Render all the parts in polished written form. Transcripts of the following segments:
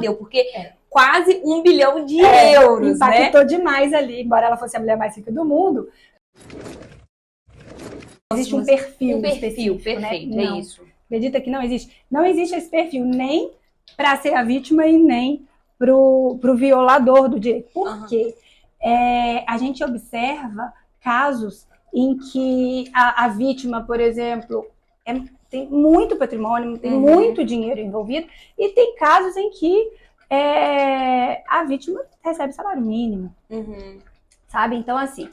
deu, porque quase 1 bilhão de euros, impactou demais ali, embora ela fosse a mulher mais rica do mundo. Existe um perfil específico, perfeito, né? é Não. isso. Acredita que não existe? Não existe esse perfil nem para ser a vítima e nem para o violador do direito. Por quê? A gente observa casos em que a vítima, por exemplo, tem muito patrimônio, tem muito dinheiro envolvido, e tem casos em que a vítima recebe salário mínimo, sabe? Então, assim,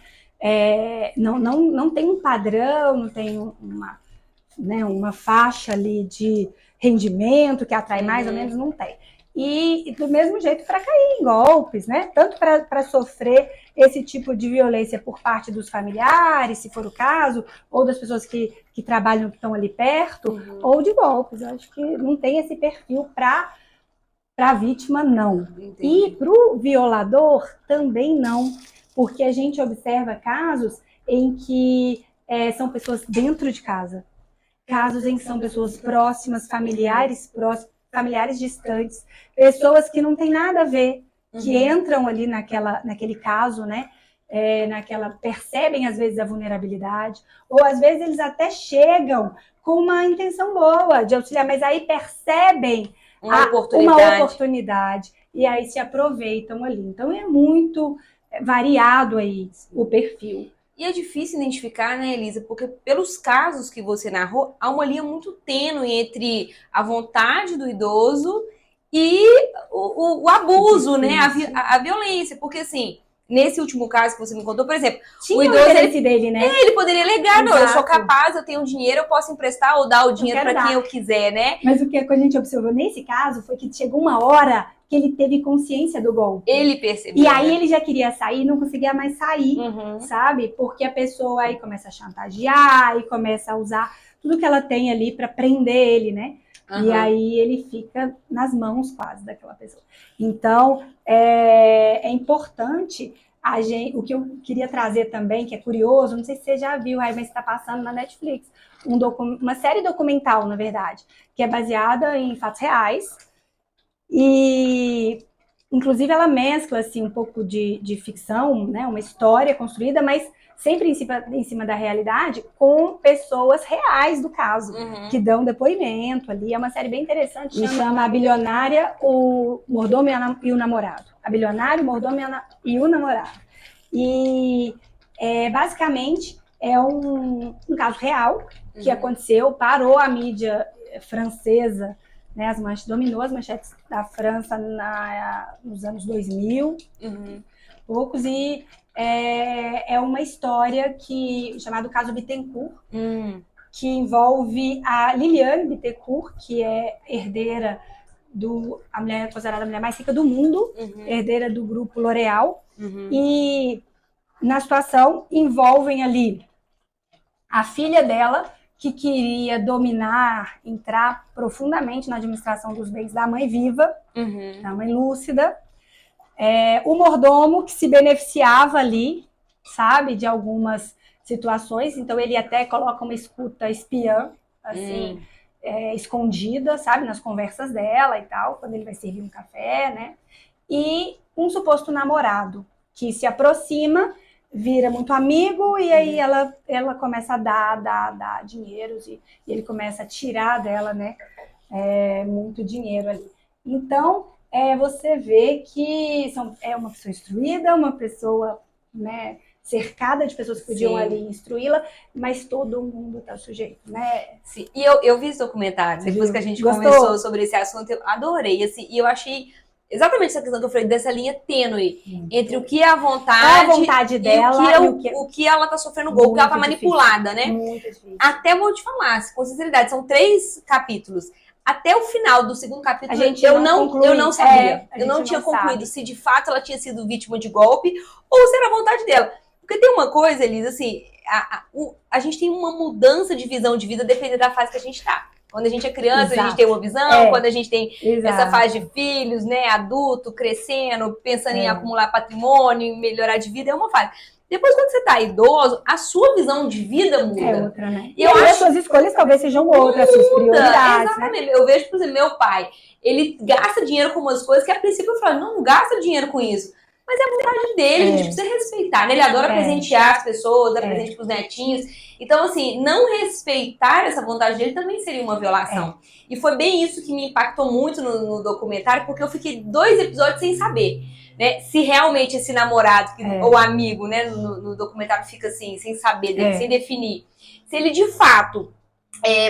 não tem um padrão, não tem uma faixa ali de rendimento que atrai mais ou menos, não tem. E do mesmo jeito para cair em golpes, né? Tanto para sofrer esse tipo de violência por parte dos familiares, se for o caso, ou das pessoas que trabalham, que estão ali perto, ou de golpes. Eu acho que não tem esse perfil para a vítima, não. Entendi. E para o violador, também não. Porque a gente observa casos em que são pessoas dentro de casa. Casos em que são pessoas próximas, familiares distantes, pessoas que não têm nada a ver, que entram ali naquele caso, né? Percebem às vezes a vulnerabilidade, ou às vezes eles até chegam com uma intenção boa de auxiliar, mas aí percebem uma oportunidade e aí se aproveitam ali. Então é muito variado aí o perfil. E é difícil identificar, né, Elisa? Porque pelos casos que você narrou, há uma linha muito tênue entre a vontade do idoso e o abuso, né? A violência. Porque, assim, nesse último caso que você me contou, por exemplo, o idoso dele, né? Ele poderia alegar, não, eu sou capaz, eu tenho dinheiro, eu posso emprestar ou dar o dinheiro para quem eu quiser, né? Mas o que a gente observou nesse caso foi que chegou uma hora que ele teve consciência do golpe. Ele percebeu. E aí ele já queria sair, não conseguia mais sair, sabe? Porque a pessoa aí começa a chantagear e começa a usar tudo que ela tem ali para prender ele, né? E aí ele fica nas mãos quase daquela pessoa. Então, é importante o que eu queria trazer também, que é curioso, não sei se você já viu, mas está passando na Netflix, uma série documental, na verdade, que é baseada em fatos reais. E, inclusive, ela mescla assim, um pouco de ficção, né? Uma história construída, mas sempre em cima da realidade, com pessoas reais do caso, que dão depoimento ali. É uma série bem interessante. E chama A Bilionária, o Mordomo e o Namorado. A Bilionária, o Mordomo e o Namorado. E, basicamente, é um caso real que aconteceu, parou a mídia francesa, né, dominou as manchetes da França nos anos 2000, poucos, e é uma história chamado caso Bittencourt, que envolve a Liliane Bittencourt, que é herdeira a mulher considerada a mulher mais rica do mundo, herdeira do grupo L'Oréal, e na situação envolvem ali a filha dela, que queria entrar profundamente na administração dos bens da mãe viva, da mãe lúcida, o mordomo que se beneficiava ali, sabe, de algumas situações, então ele até coloca uma escuta espiã, assim, escondida, sabe, nas conversas dela e tal, quando ele vai servir um café, né, e um suposto namorado que se aproxima, vira muito amigo, e aí ela começa a dar dinheiros, e ele começa a tirar dela, né, muito dinheiro ali. Então, você vê que é uma pessoa instruída, uma pessoa, né, cercada de pessoas que podiam ali instruí-la, mas todo mundo está sujeito, né? Sim. E eu vi esse documentário, depois que a gente conversou sobre esse assunto, eu adorei, assim, e eu achei exatamente essa questão que eu falei, dessa linha tênue entre o que é a vontade dela e o que ela tá sofrendo golpe, que ela tá manipulada, né? Muito difícil. Até vou te falar, com sinceridade, são 3 capítulos. Até o final do segundo capítulo, eu não sabia. Eu não tinha concluído se de fato ela tinha sido vítima de golpe ou se era a vontade dela. Porque tem uma coisa, Elisa, assim, a gente tem uma mudança de visão de vida dependendo da fase que a gente tá. Quando a gente é criança, a gente tem uma visão, quando a gente tem essa fase de filhos, né, adulto, crescendo, pensando em acumular patrimônio, melhorar de vida, é uma fase. Depois, quando você tá idoso, a sua visão de vida muda. É outra, né? E eu acho que as suas escolhas talvez sejam outras, suas prioridades. Exatamente. Né? Eu vejo, por exemplo, meu pai, ele gasta dinheiro com umas coisas que a princípio eu falo, não gasta dinheiro com isso. Mas é a vontade dele, a gente precisa respeitar, né? Ele adora presentear as pessoas, dar presente pros netinhos. Então, assim, não respeitar essa vontade dele também seria uma violação. E foi bem isso que me impactou muito no documentário, porque eu fiquei 2 episódios sem saber, né? Se realmente esse namorado, ou amigo, né? No documentário fica assim, sem saber dele, sem definir. Se ele, de fato,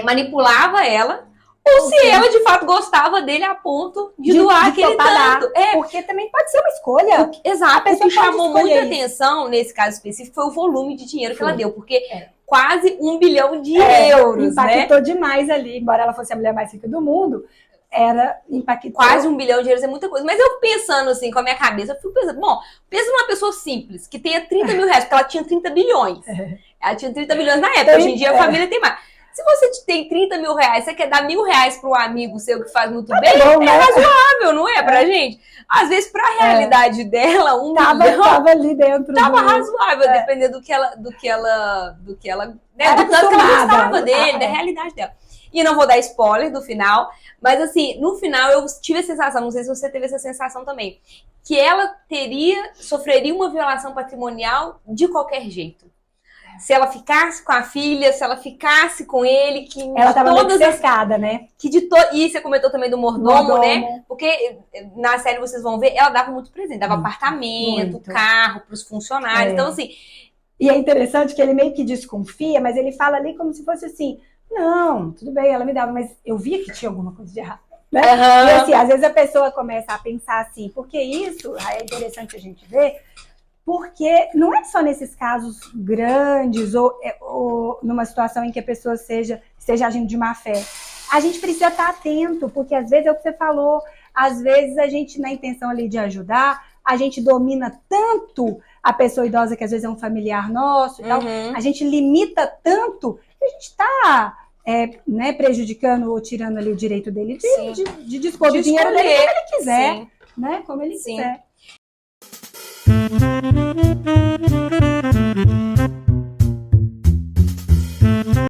manipulava ela, ou se ela, de fato, gostava dele a ponto de doar aquele tanto. Porque também pode ser uma escolha. Exato. O que chamou muita atenção, nesse caso específico, foi o volume de dinheiro que ela deu. Porque quase 1 bilhão de euros, impactou demais ali. Embora ela fosse a mulher mais rica do mundo, era impactante. Quase 1 bilhão de euros é muita coisa. Mas eu pensando assim, com a minha cabeça, eu fico pensando, bom, pensa numa pessoa simples, que tenha 30 mil reais, porque ela tinha 30 bilhões. Ela tinha 30 bilhões na época. Hoje em dia a família tem mais. Se você tem 30 mil reais, você quer dar R$1.000 para um amigo seu que faz muito bem, bom, né? razoável, não é pra gente? Às vezes, pra realidade dela, 1 milhão... Tava ali dentro. Tava razoável, dependendo do que ela né, do tanto que ela gostava dele, da realidade dela. E não vou dar spoiler do final, mas assim, no final eu tive a sensação, não sei se você teve essa sensação também, que ela sofreria uma violação patrimonial de qualquer jeito. Se ela ficasse com a filha, se ela ficasse com ele, que ela estava muito cercada, né? E você comentou também do mordomo, né? Porque na série vocês vão ver, ela dava muito presente, dava apartamento, carro para os funcionários. Então, assim. E é interessante que ele meio que desconfia, mas ele fala ali como se fosse assim: não, tudo bem, ela me dava, mas eu via que tinha alguma coisa de errado. Né? E assim, às vezes a pessoa começa a pensar assim, porque isso é interessante a gente ver. Porque não é só nesses casos grandes ou numa situação em que a pessoa esteja agindo de má fé. A gente precisa estar atento, porque às vezes é o que você falou, às vezes a gente, na intenção ali de ajudar, a gente domina tanto a pessoa idosa, que às vezes é um familiar nosso, e tal, a gente limita tanto que a gente está né, prejudicando ou tirando ali o direito dele de dispor do dinheiro dele como ele quiser. Né, como ele quiser.